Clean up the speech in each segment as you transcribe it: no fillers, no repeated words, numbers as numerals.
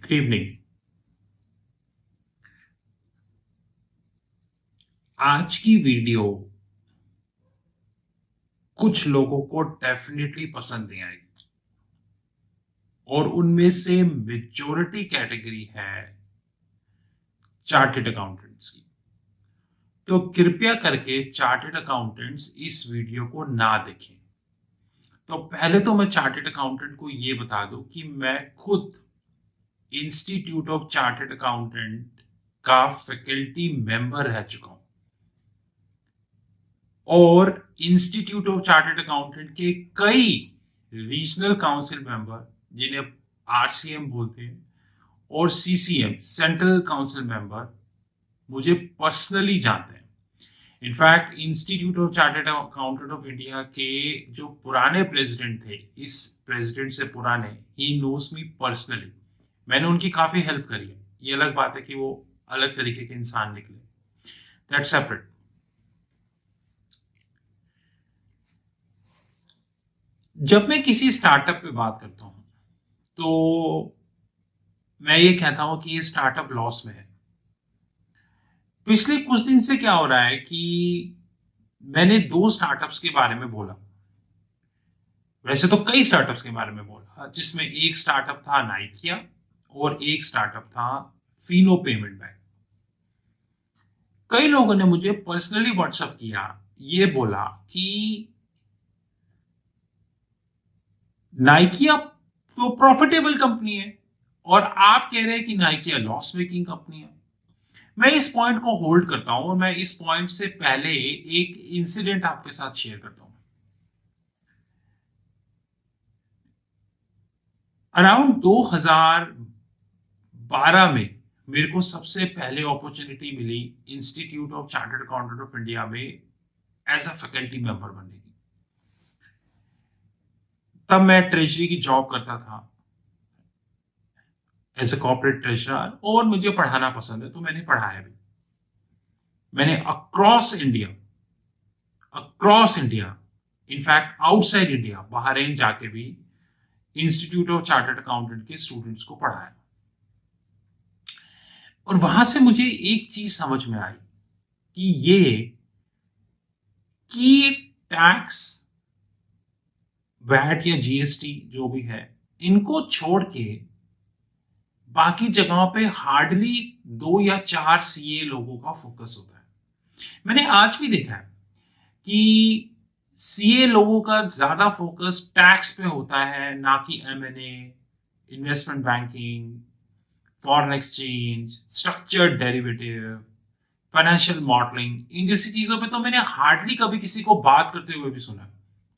Good evening. आज की video कुछ लोगों को डेफिनेटली पसंद नहीं आएगी और उनमें से मेजॉरिटी कैटेगरी है चार्टेड अकाउंटेंट्स की। तो कृपया करके चार्टेड अकाउंटेंट्स इस वीडियो को ना देखें। तो पहले तो मैं चार्टेड अकाउंटेंट को ये बता दूं कि मैं खुद इंस्टीट्यूट ऑफ चार्टेड अकाउंटेंट का फैकल्टी मेंबर रह चुका हूं और इंस्टीट्यूट ऑफ चार्टर्ड अकाउंटेंट के कई रीजनल काउंसिल मेंबर, जिन्हें आरसीएम बोलते हैं, और सीसीएम सेंट्रल काउंसिल मेंबर मुझे पर्सनली जानते हैं। In fact institute of chartered accountant of India के जो पुराने प्रेसिडेंट थे, इस प्रेसिडेंट से पुराने, ही नोस मी पर्सनली। मैंने उनकी काफी हेल्प करी है। ये अलग बात है कि वो अलग तरीके के इंसान निकले, दैट्स सेपरेट। जब मैं किसी स्टार्टअप पे बात करता हूं तो मैं ये कहता हूं कि ये स्टार्टअप लॉस में है। पिछले कुछ दिन से क्या हो रहा है कि मैंने दो स्टार्टअप्स के बारे में बोला। वैसे तो कई स्टार्टअप्स के बारे में बोला, जिसमें एक स्टार्टअप था नाइकिया और एक स्टार्टअप था फिनो पेमेंट बैंक। कई लोगों ने मुझे पर्सनली व्हाट्सएप किया, ये बोला कि नाइकिया तो प्रॉफिटेबल कंपनी है और आप कह रहे हैं कि नाइकिया लॉस मेकिंग कंपनी है। मैं इस पॉइंट को होल्ड करता हूं और मैं इस पॉइंट से पहले एक इंसिडेंट आपके साथ शेयर करता हूं। अराउंड 2012 में मेरे को सबसे पहले अपॉर्चुनिटी मिली institute of chartered accountant of India में एज अ फैकल्टी मेंबर बनने की। तब मैं ट्रेजरी की जॉब करता था एज अ कॉर्पोरेट ट्रेजरर और मुझे पढ़ाना पसंद है, तो मैंने पढ़ाया भी। मैंने across India in fact outside India, Bahrain जाके भी इंस्टीट्यूट ऑफ चार्टर्ड अकाउंटेंट के स्टूडेंट्स को पढ़ाया। और वहां से मुझे एक चीज समझ में आई कि ये कि टैक्स, वैट या जीएसटी जो भी है, इनको छोड़ के बाकी जगहों पे हार्डली 2 या 4 सीए लोगों का फोकस होता है। मैंने आज भी देखा है कि सीए लोगों का ज्यादा फोकस टैक्स पे होता है, ना कि MNA, investment banking, foreign exchange, structured derivative, financial modelling. इन जैसी चीजों पे तो मैंने हार्डली कभी किसी को बात करते हुए भी सुना।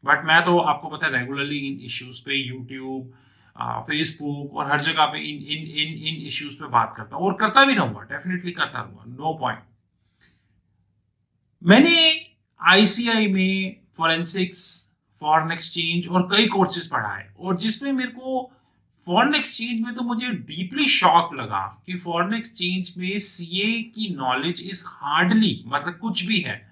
बट मैं तो आपको पता है रेगुलरली इन इश्यूज पे यूट्यूब, फेसबुक और हर जगह पे इन इन इन इन इश्यूज पे बात करता हूँ और करता भी रहूंगा, डेफिनेटली करता रहूंगा, नो पॉइंट। मैंने आईसीआई में फॉरेंसिक्स, फॉरेन एक्सचेंज और कई कोर्सेज पढ़ा है, और जिसमें मेरे को फॉरेन एक्सचेंज में तो मुझे डीपली शॉक लगा कि फॉरेन एक्सचेंज में सीए की नॉलेज इज हार्डली, मतलब कुछ भी है।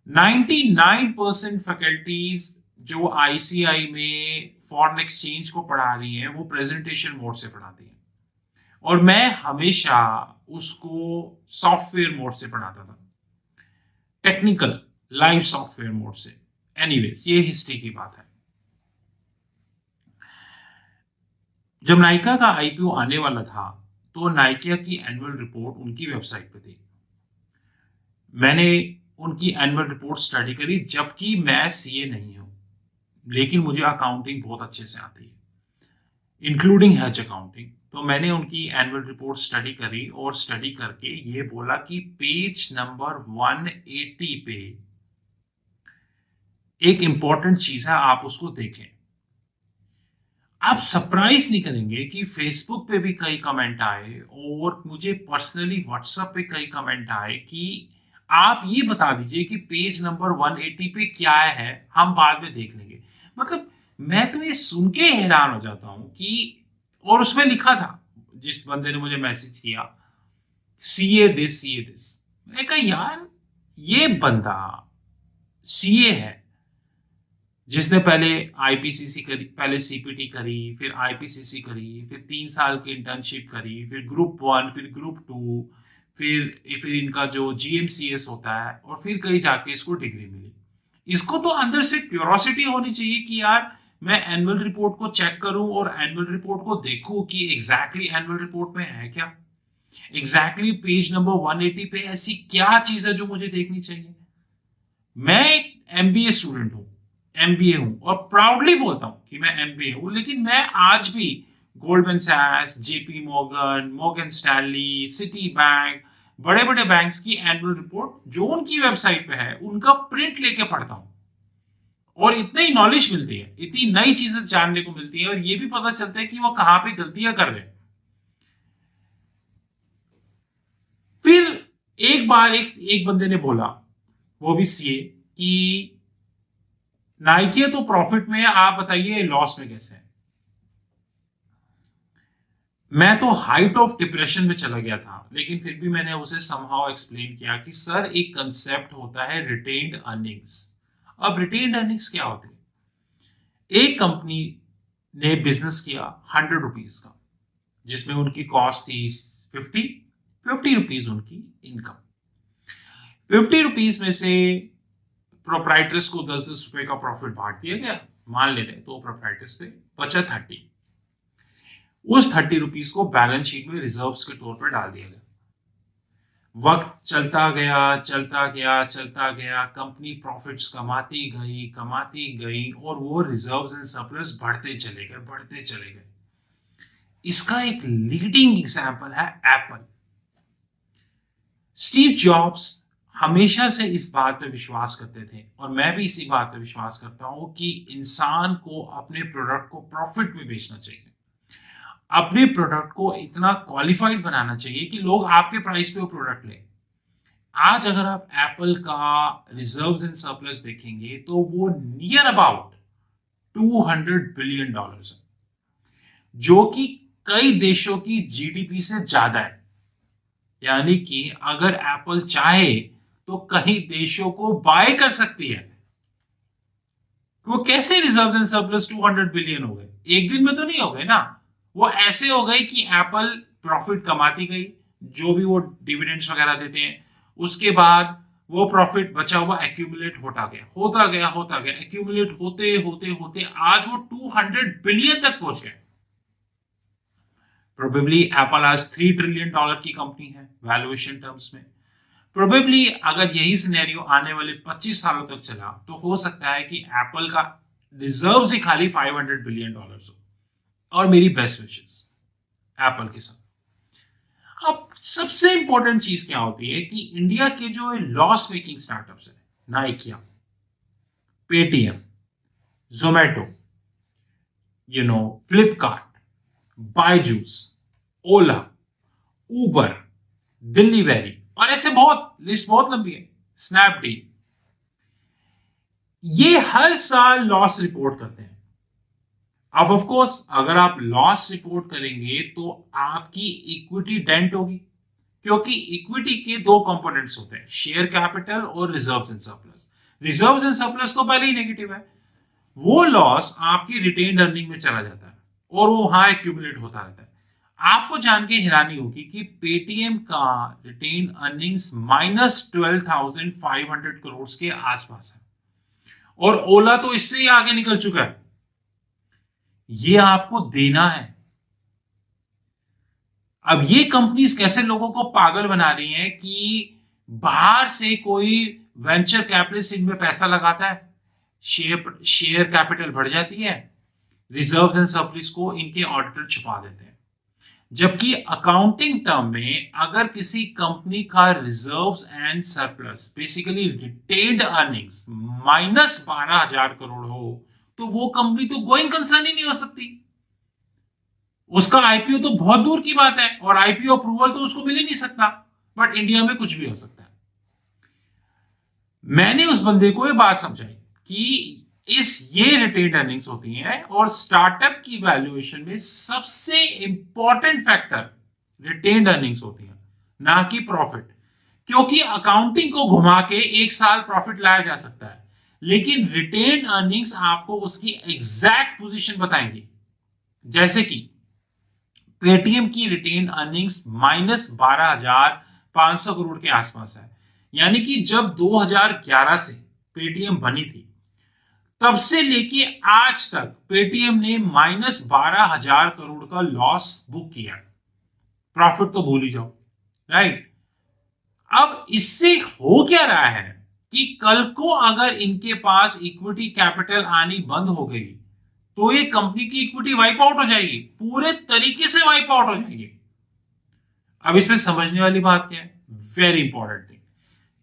99% फैकल्टीज जो आईसीआई में फॉरेन एक्सचेंज को पढ़ा रही हैं वो प्रेजेंटेशन मोड से पढ़ाती हैं, और मैं हमेशा उसको सॉफ्टवेयर मोड से पढ़ाता था, टेक्निकल लाइव सॉफ्टवेयर मोड से। एनीवेज, ये हिस्ट्री की बात है। जब नाइका का आईपीओ आने वाला था तो नाइका की एनुअल रिपोर्ट उनकी वेबसाइट पे थी। मैंने उनकी एनुअल रिपोर्ट स्टडी करी, जबकि मैं सीए नहीं हूं, लेकिन मुझे अकाउंटिंग बहुत अच्छे से आती है, इंक्लूडिंग हैच अकाउंटिंग। तो मैंने उनकी एनुअल रिपोर्ट स्टडी करी और स्टडी करके ये बोला कि पेज नंबर 180 पे एक इंपॉर्टेंट चीज है, आप उसको देखें। आप सरप्राइज नहीं करेंगे कि फेसबुक पे भी कई कमेंट आए और मुझे पर्सनली व्हाट्सएप पे कई कमेंट आए कि आप ये बता दीजिए कि पेज नंबर 180 पे क्या है, हम बाद में देख लेंगे। मतलब मैं तो ये सुन के हैरान हो जाता हूं कि, और उसमें लिखा था, जिस बंदे ने मुझे मैसेज किया, सीए दिस सीए दिस। मैं कहा यार, ये बंदा सीए है, जिसने पहले आईपीसीसी करी, पहले सीपीटी करी, फिर आईपीसीसी करी, फिर 3 साल की इंटर्नशिप करी, फिर ग्रुप 1, फिर ग्रुप 2, फिर इनका जो जीएमसीएस होता है, और फिर कहीं जाके इसको डिग्री मिली। इसको तो अंदर से क्यूरोसिटी होनी चाहिए कि यार मैं एनुअल रिपोर्ट को चेक करूं और एनुअल रिपोर्ट को देखूं कि एग्जैक्टली एनुअल रिपोर्ट में है क्या, एग्जैक्टली पेज नंबर 180 पे ऐसी क्या चीज है जो मुझे देखनी चाहिए। मैं एमबीए स्टूडेंट हूं, एमबीए हूं, और प्राउडली बोलता हूं कि मैं एमबीए हूं, लेकिन मैं आज भी गोल्डमैन सैक्स, JP Morgan, Morgan Stanley, Citi bank, बड़े बड़े बैंक्स की एनुअल रिपोर्ट जो उनकी वेबसाइट पे है उनका प्रिंट लेके पढ़ता हूं, और इतनी नॉलेज मिलती है, इतनी नई चीजें जानने को मिलती है, और ये भी पता चलता है कि वो कहां पे गलतियां कर रहे हैं। फिर एक बार एक बंदे ने बोला, वो भी सीए, कि नाइकी तो प्रॉफिट में है, आप बताइए लॉस में कैसे है। मैं तो हाइट ऑफ डिप्रेशन में चला गया था, लेकिन फिर भी मैंने उसे समहाउ एक्सप्लेन किया कि सर एक कंसेप्ट होता है रिटेन्ड अर्निंग्स। अब रिटेन्ड अर्निंग्स क्या होती है? एक कंपनी ने बिजनेस किया 100 रुपीज का, जिसमें उनकी कॉस्ट थी 50, 50 रुपीज उनकी इनकम। 50 रुपीज में से प्रोप्राइटर्स को 10-10 रुपए का प्रॉफिट बांट दिया गया, मान लेते हैं, तो प्रोप्राइटर्स से बचा 30। उस 30 रुपीज को बैलेंस शीट में रिजर्व्स के तौर पर डाल दिया गया। वक्त चलता गया, चलता गया, चलता गया, कंपनी प्रॉफिट्स कमाती गई, और वो रिजर्व्स एंड सरप्लस बढ़ते चले गए, बढ़ते चले गए। इसका एक लीडिंग एग्जांपल है एप्पल। स्टीव जॉब्स हमेशा से इस बात पे विश्वास करते थे, और मैं भी इसी बात पे विश्वास करता हूं, कि इंसान को अपने प्रोडक्ट को प्रॉफिट में बेचना चाहिए, अपने प्रोडक्ट को इतना क्वालिफाइड बनाना चाहिए कि लोग आपके प्राइस पे वो प्रोडक्ट लें। आज अगर आप एप्पल का रिजर्व्स एंड सरप्लस देखेंगे तो वो नियर अबाउट $200 बिलियन है, जो कि कई देशों की जीडीपी से ज्यादा है। यानी कि अगर एप्पल चाहे तो कई देशों को बाय कर सकती है। वो कैसे रिजर्व एंड सरप्लस 200 बिलियन हो गए? एक दिन में तो नहीं हो गए ना। वो ऐसे हो गए कि एप्पल प्रॉफिट कमाती गई, जो भी वो डिविडेंड्स वगैरह देते हैं, उसके बाद वो प्रॉफिट बचा हुआ एक्यूमुलेट होता गया, एक्यूमुलेट होते होते होते आज वो 200 बिलियन तक पहुंच गए। प्रोबेबली एप्पल आज $3 ट्रिलियन की कंपनी है वैल्यूएशन टर्म्स में। प्रोबेबली अगर यही सिनेरियो आने वाले 25 सालों तक चला तो हो सकता है कि एप्पल का रिजर्व ही खाली $500 बिलियन हो। और मेरी बेस्ट विशेस एप्पल के साथ। अब सबसे इंपॉर्टेंट चीज क्या होती है कि इंडिया के जो लॉस मेकिंग स्टार्टअप्स है, नाइकिया, पेटीएम, जोमेटो, फ्लिपकार्ट, बायजूस, ओला, उबर, दिल्ली वैली, और ऐसे बहुत लिस्ट बहुत लंबी है, स्नैपडील, ये हर साल लॉस रिपोर्ट करते हैं। अब ऑफ कोर्स अगर आप लॉस रिपोर्ट करेंगे तो आपकी इक्विटी डेंट होगी, क्योंकि इक्विटी के दो कंपोनेंट्स होते हैं, शेयर कैपिटल और reserves and surplus. Reserves and surplus तो पहले ही नेगेटिव है, वो लॉस आपकी रिटेन्ड अर्निंग में चला जाता है और वो वहां एक्यूमुलेट होता रहता है। आपको जान के हैरानी होगी कि पेटीएम का रिटेन अर्निंग्स -12,500 करोड़ के आसपास है, और ओला तो इससे ही आगे निकल चुका है। ये आपको देना है। अब ये कंपनीज कैसे लोगों को पागल बना रही हैं कि बाहर से कोई वेंचर कैपिटलिस्ट इनमें पैसा लगाता है, शेयर कैपिटल बढ़ जाती है, रिजर्व्स एंड सरप्लस को इनके ऑडिटर छुपा देते हैं। जबकि अकाउंटिंग टर्म में अगर किसी कंपनी का reserves and surplus basically retained earnings -12,000 crore हो तो वो कंपनी तो गोइंग कंसर्न ही नहीं हो सकती। उसका आईपीओ तो बहुत दूर की बात है, और आईपीओ अप्रूवल तो उसको मिल ही नहीं सकता। बट इंडिया में कुछ भी हो सकता है। मैंने उस बंदे को ये बात समझाई कि ये रिटेन्ड अर्निंग्स होती हैं, और स्टार्टअप की वैल्यूएशन में सबसे इंपॉर्टेंट फैक्टर रिटेन्ड अर्निंग्स होती हैं, ना कि प्रॉफिट। क्योंकि अकाउंटिंग को घुमा के एक साल प्रॉफिट लाया जा सकता है, लेकिन रिटेन अर्निंग्स आपको उसकी एग्जैक्ट पोजीशन बताएंगे। जैसे कि पेटीएम की रिटेन अर्निंग्स -12,500 करोड़ के आसपास है। यानी कि जब 2011 से पेटीएम बनी थी तब से लेके आज तक पेटीएम ने -12,000 करोड़ का लॉस बुक किया। प्रॉफिट तो भूल ही जाओ, राइट। अब इससे हो क्या रहा है कि कल को अगर इनके पास इक्विटी कैपिटल आनी बंद हो गई तो ये कंपनी की इक्विटी वाइप आउट हो जाएगी, पूरे तरीके से वाइप आउट हो जाएगी। अब इसमें समझने वाली बात क्या है, वेरी इंपॉर्टेंट थिंग,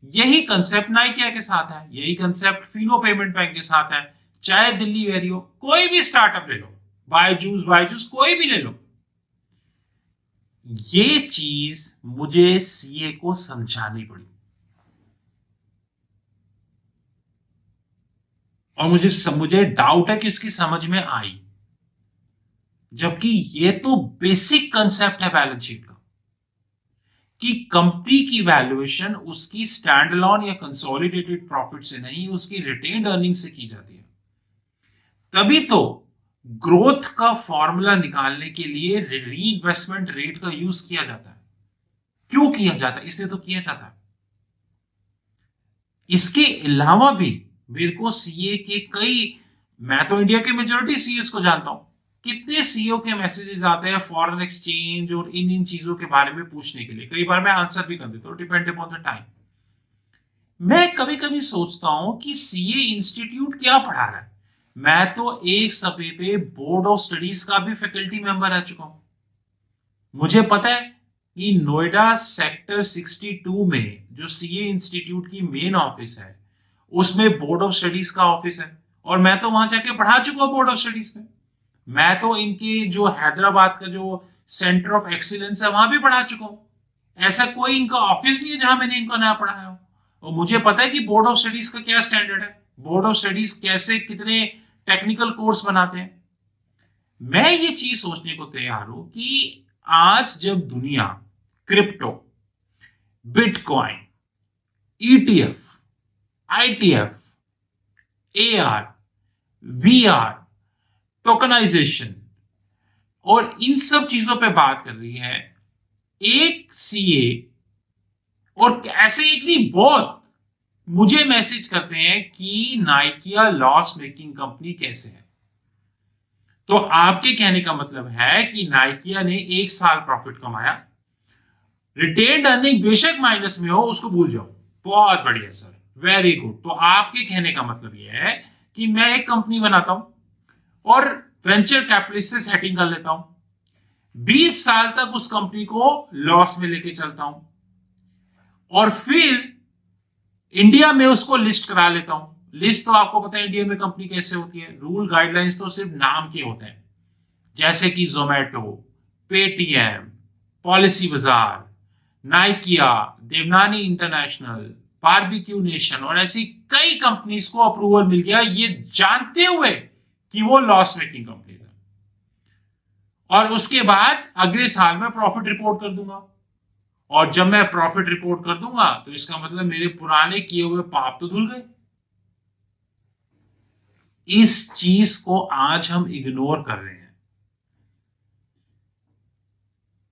यही कंसेप्ट नाइकिया के साथ है, यही कंसेप्ट फिनो पेमेंट बैंक के साथ है। चाहे दिल्ली वेरियो, कोई भी स्टार्टअप ले लो, बायजूस कोई भी ले लो, ये चीज मुझे सीए को समझानी पड़ी और मुझे डाउट है कि इसकी समझ में आई, जबकि ये तो बेसिक कंसेप्ट है बैलेंस शीट का कि कंपनी की वैल्यूएशन उसकी स्टैंड अलोन या कंसोलिडेटेड प्रॉफिट से नहीं, उसकी रिटेन्ड अर्निंग से की जाती है। तभी तो ग्रोथ का फॉर्मूला निकालने के लिए रीइन्वेस्टमेंट रेट का यूज किया जाता है। क्यों किया जाता है? इसलिए तो किया जाता है। इसके अलावा भी मेरे को सीए के मैं तो इंडिया के मेजोरिटी सीए को जानता हूं, कितने सीईओ के मैसेजेस आते हैं फॉरेन एक्सचेंज और इन चीजों के बारे में पूछने के लिए। कई बार मैं आंसर भी कर देता हूं, डिपेंड अपॉन द टाइम। मैं कभी कभी सोचता हूं कि सीए इंस्टीट्यूट क्या पढ़ा रहा है। मैं तो एक समय पे बोर्ड ऑफ स्टडीज का भी फैकल्टी मेंबर रह चुका हूं। मुझे पता है कि नोएडा सेक्टर 62 में जो सीए इंस्टीट्यूट की मेन ऑफिस है उसमें बोर्ड ऑफ स्टडीज का ऑफिस है, और मैं तो वहां जाके पढ़ा चुका हूं बोर्ड ऑफ स्टडीज में। मैं तो इनके जो हैदराबाद का जो सेंटर ऑफ एक्सीलेंस है वहां भी पढ़ा चुका हूं। ऐसा कोई इनका ऑफिस नहीं है जहां मैंने इनको ना पढ़ाया हो। और मुझे पता है कि बोर्ड ऑफ स्टडीज का क्या स्टैंडर्ड है, बोर्ड ऑफ स्टडीज कैसे कितने टेक्निकल कोर्स बनाते हैं। मैं ये चीज सोचने को तैयार हूं कि आज जब दुनिया crypto, bitcoin, ETF, ITF, AR, VR, tokenisation और इन सब चीजों पे बात कर रही है, एक सीए और ऐसे एक नहीं बहुत मुझे मैसेज करते हैं कि नाइकिया लॉस मेकिंग कंपनी कैसे है। तो आपके कहने का मतलब है कि नाइकिया ने एक साल प्रॉफिट कमाया, रिटेन्ड अर्निंग बेशक माइनस में हो, उसको भूल जाओ। बहुत बढ़िया सर, वेरी गुड। तो आपके कहने का मतलब यह है कि मैं एक कंपनी बनाता हूं और वेंचर कैपिटलिस्ट से सेटिंग कर लेता हूं, 20 साल तक उस कंपनी को लॉस में लेके चलता हूं और फिर इंडिया में उसको लिस्ट करा लेता हूं। लिस्ट तो आपको पता है इंडिया में कंपनी कैसे होती है, रूल गाइडलाइंस तो सिर्फ नाम के होते हैं, जैसे कि जोमेटो, पेटीएम, पॉलिसी बाजार, नाइकिया, देवनानी इंटरनेशनल, बारबेक्यू नेशन और ऐसी कई कंपनीज को अप्रूवल मिल गया ये जानते हुए कि वो लॉस मेकिंग कंपनीज है। और उसके बाद अगले साल में प्रॉफिट रिपोर्ट कर दूंगा, और जब मैं प्रॉफिट रिपोर्ट कर दूंगा तो इसका मतलब मेरे पुराने किए हुए पाप तो धुल गए। इस चीज को आज हम इग्नोर कर रहे हैं,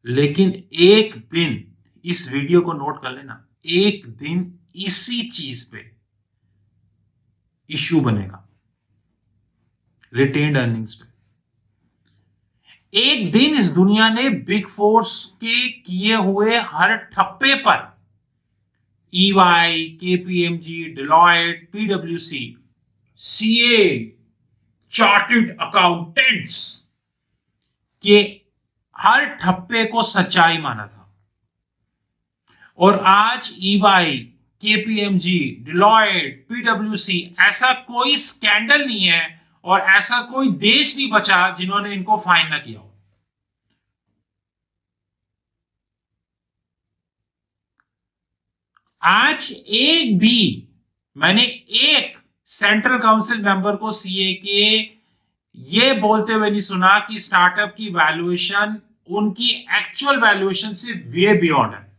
लेकिन एक दिन इस वीडियो को नोट कर लेना, एक दिन इसी चीज पे इश्यू बनेगा, रिटेन्ड अर्निंग्स पे। एक दिन इस दुनिया ने बिग फोर्स के किए हुए हर ठप्पे पर ईवाई, केपीएमजी, डिलॉयट, पीडब्ल्यूसी, सीए, चार्टर्ड अकाउंटेंट्स के हर ठप्पे को सच्चाई माना था। और आज ईवाई, केपीएमजी, डिलॉयट, पीडब्ल्यूसी, ऐसा कोई स्कैंडल नहीं है और ऐसा कोई देश नहीं बचा जिन्होंने इनको फाइन ना किया हो। आज मैंने एक सेंट्रल काउंसिल मेंबर को सीए के ये बोलते हुए नहीं सुना कि स्टार्टअप की वैल्यूएशन उनकी एक्चुअल वैल्यूएशन से वे बियॉन्ड है।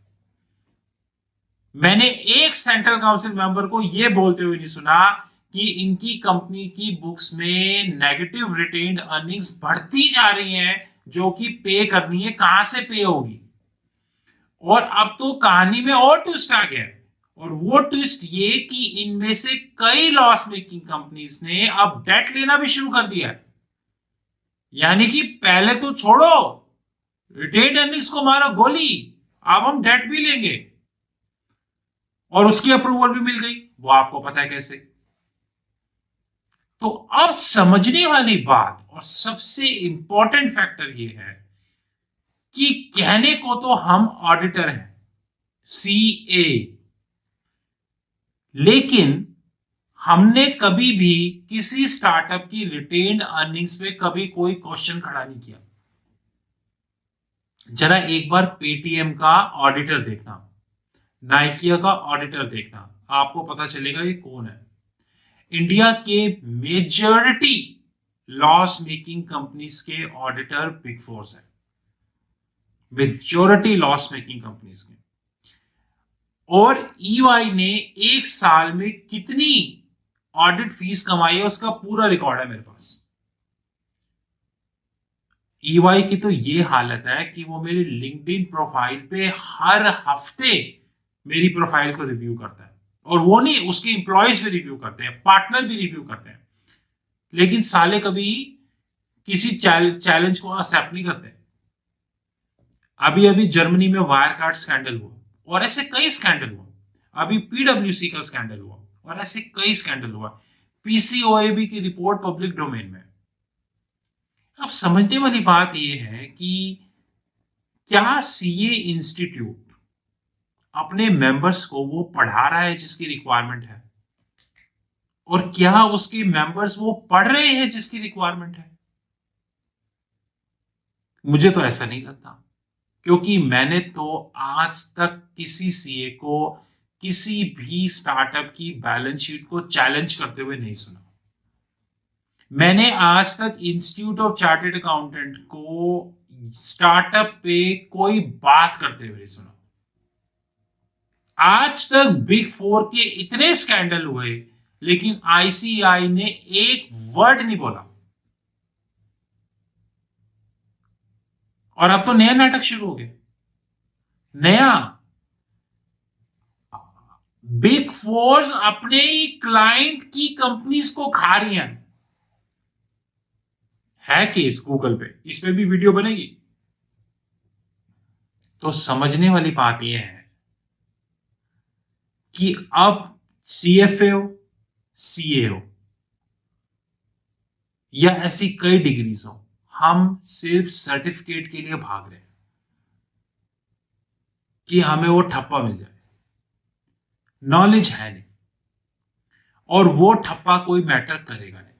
मैंने एक सेंट्रल काउंसिल मेंबर को यह बोलते हुए नहीं सुना कि इनकी कंपनी की बुक्स में नेगेटिव रिटेन्ड अर्निंग्स बढ़ती जा रही हैं, जो कि पे करनी है, कहां से पे होगी। और अब तो कहानी में और ट्विस्ट आ गया है, और वो ट्विस्ट ये कि इनमें से कई लॉस मेकिंग कंपनीज ने अब डेट लेना भी शुरू कर दिया है। यानी कि पहले तो छोड़ो, रिटेन्ड अर्निंग्स को मारो गोली, अब हम डेट भी लेंगे। और उसकी अप्रूवल भी मिल गई, वो आपको पता है कैसे। तो अब समझने वाली बात और सबसे इंपॉर्टेंट फैक्टर ये है कि कहने को तो हम ऑडिटर हैं, सीए, लेकिन हमने कभी भी किसी स्टार्टअप की रिटेन्ड अर्निंग्स पे कभी कोई क्वेश्चन खड़ा नहीं किया। जरा एक बार पेटीएम का ऑडिटर देखना, नाइकिया का ऑडिटर देखना, आपको पता चलेगा ये कौन है। इंडिया के मेजॉरिटी लॉस मेकिंग कंपनीज के ऑडिटर बिग फोर है, मेजॉरिटी लॉस मेकिंग कंपनीज के। और ईवाई ने एक साल में कितनी ऑडिट फीस कमाई है उसका पूरा रिकॉर्ड है मेरे पास। ईवाई की तो ये हालत है कि वो मेरी लिंक्डइन प्रोफाइल पे हर हफ्ते मेरी प्रोफाइल को रिव्यू करता है, और वो नहीं, उसके इंप्लॉयज भी रिव्यू करते हैं, पार्टनर भी रिव्यू करते हैं, लेकिन साले कभी किसी चैलेंज को एक्सेप्ट नहीं करते। अभी अभी जर्मनी में वायर कार्ड स्कैंडल हुआ, और ऐसे कई स्कैंडल हुआ। अभी पीडब्ल्यूसी का स्कैंडल हुआ, और ऐसे कई स्कैंडल हुआ। पीसीओएबी की रिपोर्ट पब्लिक डोमेन में। अब समझने वाली बात यह है कि क्या सीए इंस्टीट्यूट अपने मेंबर्स को वो पढ़ा रहा है जिसकी रिक्वायरमेंट है, और क्या उसके मेंबर्स वो पढ़ रहे हैं जिसकी रिक्वायरमेंट है। मुझे तो ऐसा नहीं लगता, क्योंकि मैंने तो आज तक किसी सीए को किसी भी स्टार्टअप की बैलेंस शीट को चैलेंज करते हुए नहीं सुना। मैंने आज तक इंस्टीट्यूट ऑफ चार्टर्ड अकाउंटेंट को स्टार्टअप पे कोई बात करते हुए नहीं सुना। आज तक बिग फोर के इतने स्कैंडल हुए, लेकिन आईसीआई ने एक वर्ड नहीं बोला। और अब तो नया नाटक शुरू हो गया, नया। बिग फोर्स अपने ही क्लाइंट की कंपनीज को खा रही हैं। है केस गूगल पे, इस पे भी वीडियो बनेगी। तो समझने वाली बात यह है कि अब सीएफए हो, सीए हो, या ऐसी कई डिग्रीज हो, हम सिर्फ सर्टिफिकेट के लिए भाग रहे हैं कि हमें वो ठप्पा मिल जाए। नॉलेज है नहीं, और वो ठप्पा कोई मैटर करेगा नहीं।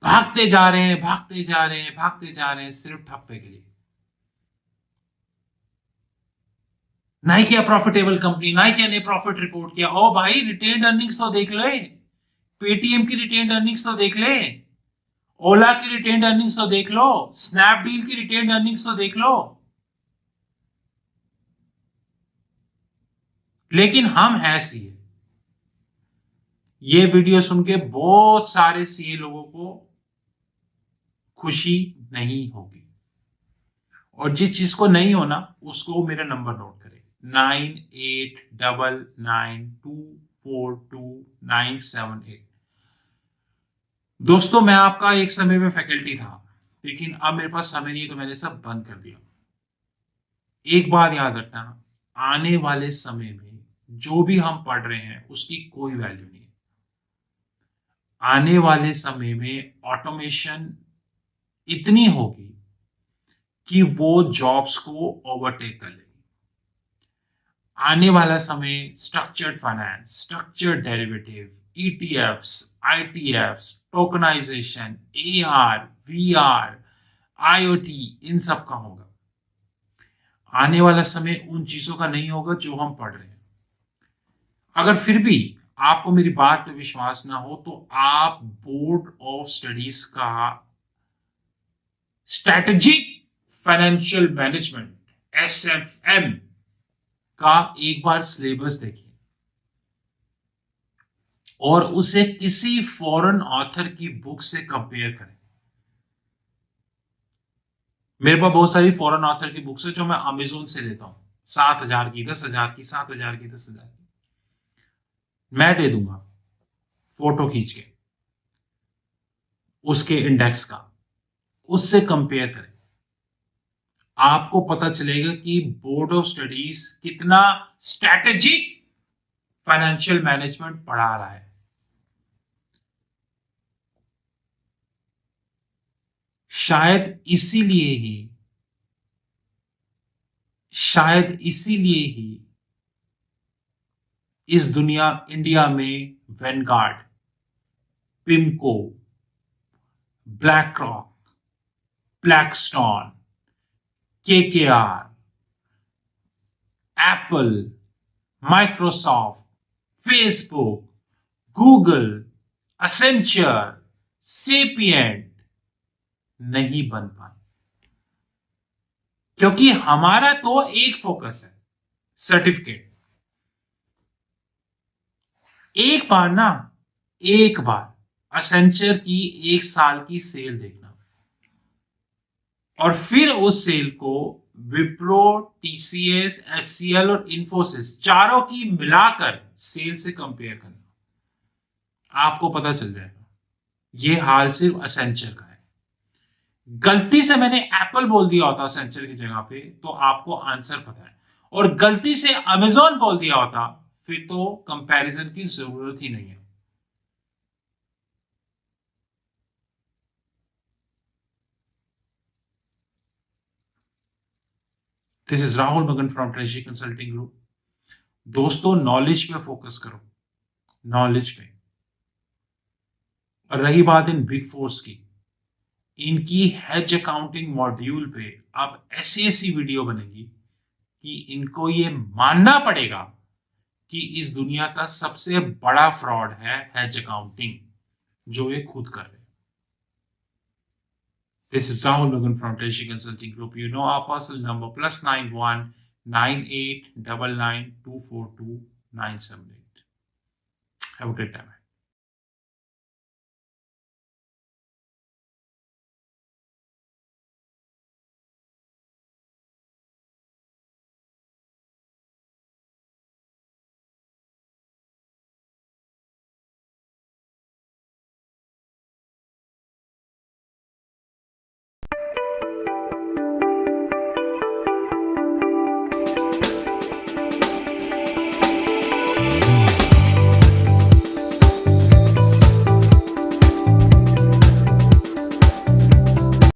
भागते जा रहे हैं, भागते जा रहे हैं, भागते जा रहे हैं सिर्फ ठप्पे के लिए। नाइकिया प्रॉफिटेबल कंपनी, नाइकिया ने प्रॉफिट रिपोर्ट किया। ओ भाई, रिटेन्ड अर्निंग्स तो देख ले, पेटीएम की रिटेन्ड अर्निंग्स तो देख ले, ओला की रिटेन्ड अर्निंग्स तो देख लो, स्नैपडील की रिटेन्ड अर्निंग्स तो देख लो। लेकिन हम हैं सीए। ये वीडियो सुन के बहुत सारे सीए लोगों को खुशी नहीं होगी, और जिस चीज को नहीं होना उसको मेरा नंबर नोट करें, 9899242978। दोस्तों, मैं आपका एक समय में फैकल्टी था, लेकिन अब मेरे पास समय नहीं है, तो मैंने सब बंद कर दिया। एक बात याद रखना, आने वाले समय में जो भी हम पढ़ रहे हैं उसकी कोई वैल्यू नहीं है। आने वाले समय में ऑटोमेशन इतनी होगी कि वो जॉब्स को ओवरटेक कर लेगी। आने वाला समय structured finance, structured derivative, ETFs, ITFs, tokenisation, AR, VR, IoT, इन सब का होगा। आने वाला समय उन चीजों का नहीं होगा जो हम पढ़ रहे हैं। अगर फिर भी आपको मेरी बात पे विश्वास ना हो, तो आप बोर्ड ऑफ स्टडीज का स्ट्रेटेजिक फाइनेंशियल मैनेजमेंट, एसएफएम, का एक बार सिलेबस देखिए। और उसे किसी फॉरेन ऑथर की बुक से कंपेयर करें। मेरे पास बहुत सारी फॉरेन ऑथर की बुक्स है जो मैं अमेजोन से लेता हूं, 7,000 की, 10,000 की, 7,000 की, 10,000 की। मैं दे दूंगा फोटो खींच के उसके इंडेक्स का, उससे कंपेयर करें। आपको पता चलेगा कि बोर्ड ऑफ स्टडीज कितना स्ट्रैटेजिक फाइनेंशियल मैनेजमेंट पढ़ा रहा है। शायद इसीलिए ही इस इंडिया में Vanguard, PIMCO, BlackRock, Blackstone, KKR, Apple, Microsoft, Facebook, Google, Accenture, Sapient नहीं बन पाए, क्योंकि हमारा तो एक फोकस है, सर्टिफिकेट। एक बार असेंचर की 1 साल की सेल देखना और फिर उस सेल को विप्रो, टीसीएस, एचसीएल और इंफोसिस चारों की मिलाकर सेल से कंपेयर करना, आपको पता चल जाएगा। यह हाल सिर्फ असेंचर का है। गलती से मैंने एप्पल बोल दिया होता असेंचर की जगह पे तो आपको आंसर पता है, और गलती से अमेजोन बोल दिया होता फिर तो कंपैरिजन की जरूरत ही नहीं है। दिस इज राहुल मगन फ्रॉम ट्रेजरी कंसल्टिंग ग्रुप। दोस्तों, नॉलेज पे फोकस करो, नॉलेज पे। और रही बात इन बिग फोर्स की, इनकी हेज अकाउंटिंग मॉड्यूल पे अब ऐसी ऐसी वीडियो बनेगी कि इनको ये मानना पड़ेगा कि इस दुनिया का सबसे बड़ा फ्रॉड है हेज अकाउंटिंग, जो ये खुद कर रहे हैं। This is Rahul Logan from Treasury Consulting Group. You know our personal number +91 9899 242 978. Have a great time.